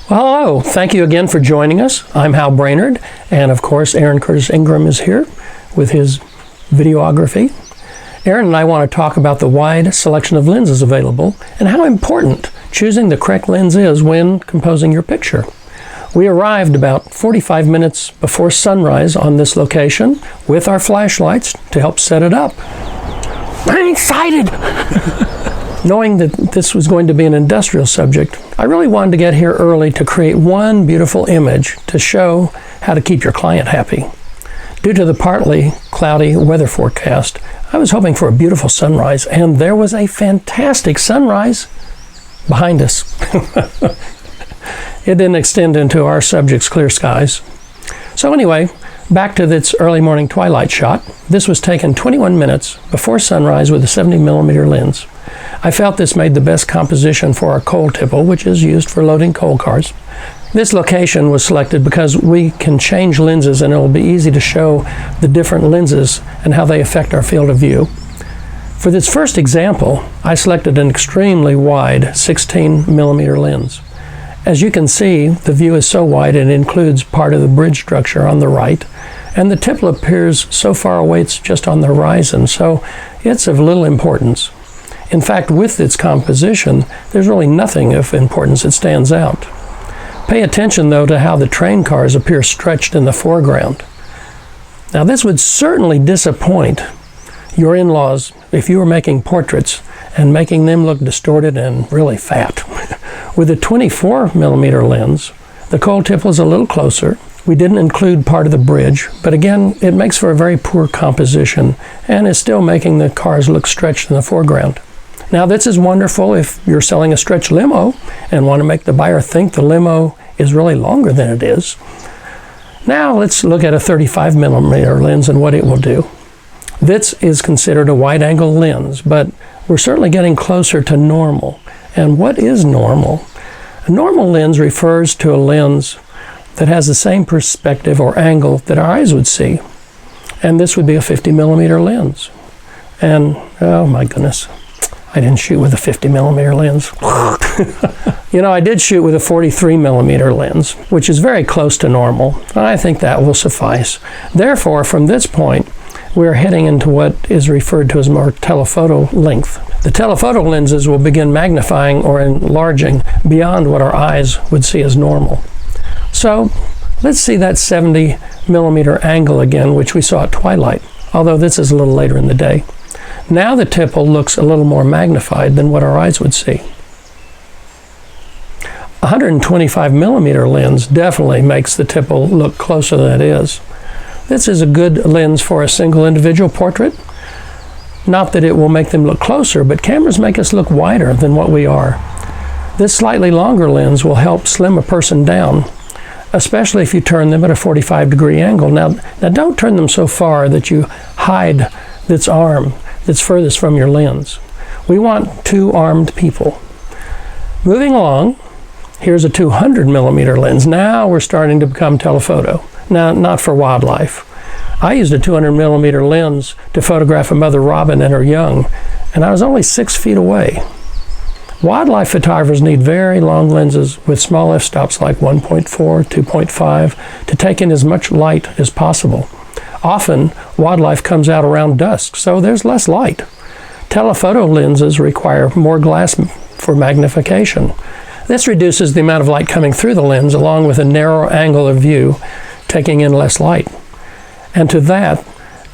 Well, hello. Thank you again for joining us. I'm Hal Brainerd, and of course, Aaron Curtis Ingram is here with his videography. Aaron and I want to talk about the wide selection of lenses available and how important choosing the correct lens is when composing your picture. We arrived about 45 minutes before sunrise on this location with our flashlights to help set it up. I'm excited! Knowing that this was going to be an industrial subject, I really wanted to get here early to create one beautiful image to show how to keep your client happy. Due to the partly cloudy weather forecast, I was hoping for a beautiful sunrise, and there was a fantastic sunrise behind us. It didn't extend into our subject's clear skies. So anyway, back to this early morning twilight shot. This was taken 21 minutes before sunrise with a 70mm lens. I felt this made the best composition for our coal tipple, which is used for loading coal cars. This location was selected because we can change lenses and it will be easy to show the different lenses and how they affect our field of view. For this first example, I selected an extremely wide 16mm lens. As you can see, the view is so wide it includes part of the bridge structure on the right, and the tipple appears so far away it's just on the horizon, so it's of little importance. In fact, with its composition, there's really nothing of importance that stands out. Pay attention, though, to how the train cars appear stretched in the foreground. Now, this would certainly disappoint your in-laws if you were making portraits and making them look distorted and really fat. With a 24mm lens, the coal tipple is a little closer. We didn't include part of the bridge, but again, it makes for a very poor composition and is still making the cars look stretched in the foreground. Now, this is wonderful if you're selling a stretch limo and want to make the buyer think the limo is really longer than it is. Now, let's look at a 35mm lens and what it will do. This is considered a wide-angle lens, but we're certainly getting closer to normal. And what is normal? A normal lens refers to a lens that has the same perspective or angle that our eyes would see. And this would be a 50mm lens. And, oh my goodness, I didn't shoot with a 50mm lens. You know, I did shoot with a 43mm lens, which is very close to normal. I think that will suffice. Therefore, from this point, we're heading into what is referred to as more telephoto length. The telephoto lenses will begin magnifying or enlarging beyond what our eyes would see as normal. So let's see that 70mm angle again, which we saw at twilight, although this is a little later in the day. Now the tipple looks a little more magnified than what our eyes would see. A 125mm lens definitely makes the tipple look closer than it is. This is a good lens for a single individual portrait. Not that it will make them look closer, but cameras make us look wider than what we are. This slightly longer lens will help slim a person down, especially if you turn them at a 45-degree angle. Now don't turn them so far that you hide this arm that's furthest from your lens. We want two armed people. Moving along, here's a 200mm lens. Now we're starting to become telephoto. Now, not for wildlife. I used a 200mm lens to photograph a mother robin and her young, and I was only 6 feet away. Wildlife photographers need very long lenses with small f-stops like 1.4, 2.5 to take in as much light as possible. Often, wildlife comes out around dusk, so there's less light. Telephoto lenses require more glass for magnification. This reduces the amount of light coming through the lens along with a narrow angle of view, taking in less light. And to that,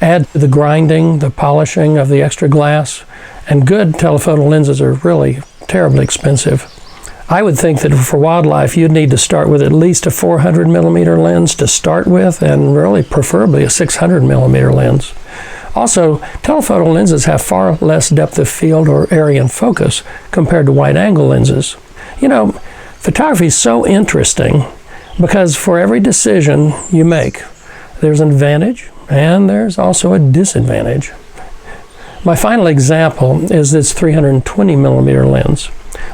add the grinding, the polishing of the extra glass, and good telephoto lenses are really terribly expensive. I would think that for wildlife, you'd need to start with at least a 400mm lens to start with, and really preferably a 600mm lens. Also, telephoto lenses have far less depth of field or area in focus compared to wide-angle lenses. You know, photography is so interesting because for every decision you make, there's an advantage and there's also a disadvantage. My final example is this 320mm lens.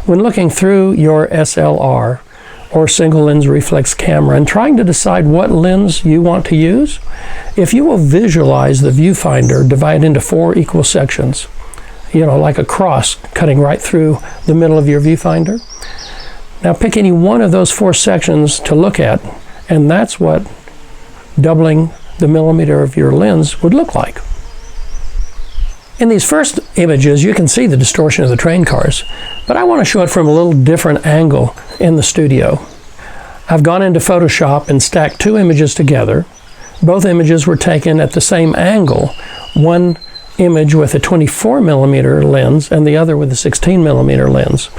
When looking through your SLR or single lens reflex camera and trying to decide what lens you want to use, if you will visualize the viewfinder divide into 4 equal sections, you know, like a cross cutting right through the middle of your viewfinder, Now pick any one of those 4 sections to look at, and that's what doubling the millimeter of your lens would look like. In these first images, you can see the distortion of the train cars, but I want to show it from a little different angle in the studio. I've gone into Photoshop and stacked 2 images together. Both images were taken at the same angle, one image with a 24 millimeter lens and the other with a 16 millimeter lens.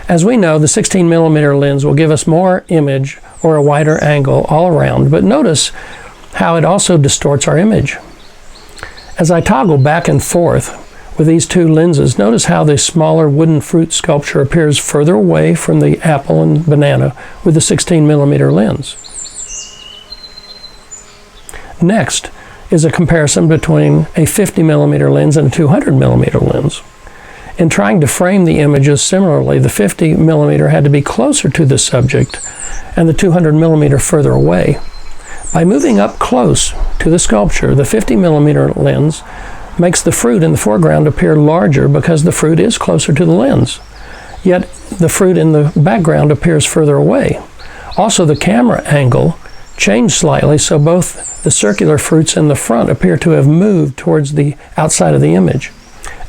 As we know, the 16 millimeter lens will give us more image or a wider angle all around, but notice how it also distorts our image. As I toggle back and forth with these 2 lenses, notice how the smaller wooden fruit sculpture appears further away from the apple and banana with the 16 millimeter lens. Next is a comparison between a 50 millimeter lens and a 200 millimeter lens. In trying to frame the images similarly, the 50 millimeter had to be closer to the subject and the 200 millimeter further away. By moving up close to the sculpture, the 50 millimeter lens makes the fruit in the foreground appear larger because the fruit is closer to the lens. Yet the fruit in the background appears further away. Also, the camera angle changed slightly, so both the circular fruits in the front appear to have moved towards the outside of the image.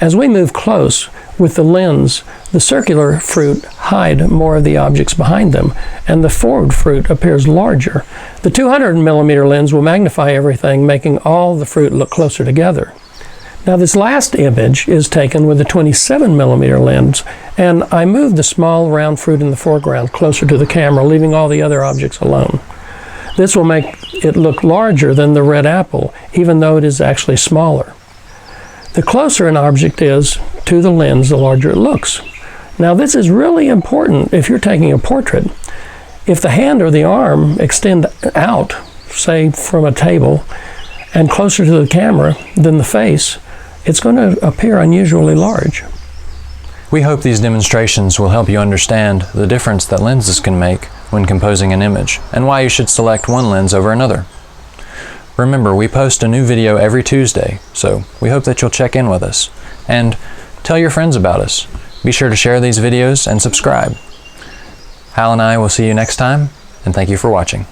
As we move close with the lens, the circular fruit hide more of the objects behind them, and the forward fruit appears larger. The 200 millimeter lens will magnify everything, making all the fruit look closer together. Now this last image is taken with a 27 millimeter lens, and I moved the small round fruit in the foreground closer to the camera, leaving all the other objects alone. This will make it look larger than the red apple, even though it is actually smaller. The closer an object is to the lens, the larger it looks. Now this is really important if you're taking a portrait. If the hand or the arm extend out, say from a table, and closer to the camera than the face, it's going to appear unusually large. We hope these demonstrations will help you understand the difference that lenses can make when composing an image, and why you should select one lens over another. Remember, we post a new video every Tuesday, so we hope that you'll check in with us. And tell your friends about us. Be sure to share these videos and subscribe. Hal and I will see you next time, and thank you for watching.